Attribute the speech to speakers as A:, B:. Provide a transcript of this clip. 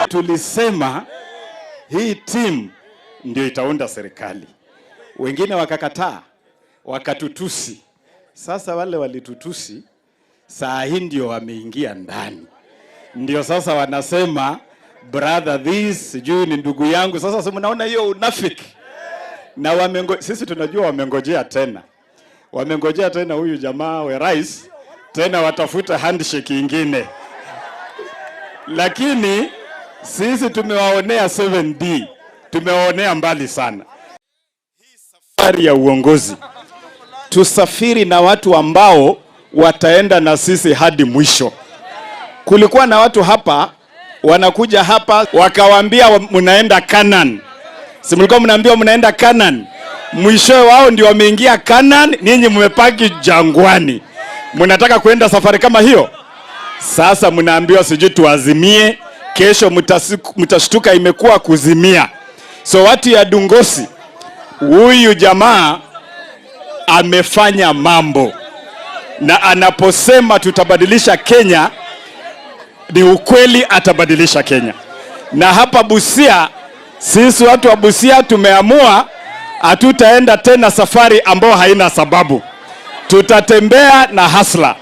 A: Tulisema hii timu ndio itaunda serikali. Wengine wakakataa, wakatutusi. Sasa wale walitutusi, saa hii ndio wameingia ndani. Ndio sasa wanasema brother this, sijui ni ndugu yangu. Sasa mnaona hiyo unafiki. Na sisi tunajua wamengojea tena. Wamengojea tena huyu jamaa wa rais, tena watafuta handshake ingine. Lakini sisi tumewaonea 7D. Tumewaonea mbali sana. Hii safari ya uongozi, tusafiri na watu ambao wataenda na sisi hadi mwisho. Kulikuwa na watu hapa, wanakuja hapa, wakawaambia mnaenda Canaan. Si mlikuwa mnaambiwa mnaenda Canaan? Mwisho wao ndio wameingia Canaan, ninyi mmepaki jangwani. Mnataka kwenda safari kama hiyo? Sasa mnaambiwa sijui tuazimie, kesho mtashtuka imekuwa kuzimia. So watu ya Dungosi, huyu jamaa amefanya mambo. Na anaposema tutabadilisha Kenya, ni ukweli atabadilisha Kenya. Na hapa Busia, sisi watu wa Busia tumeamua hatutaenda tena safari ambayo haina sababu. Tutatembea na hasla.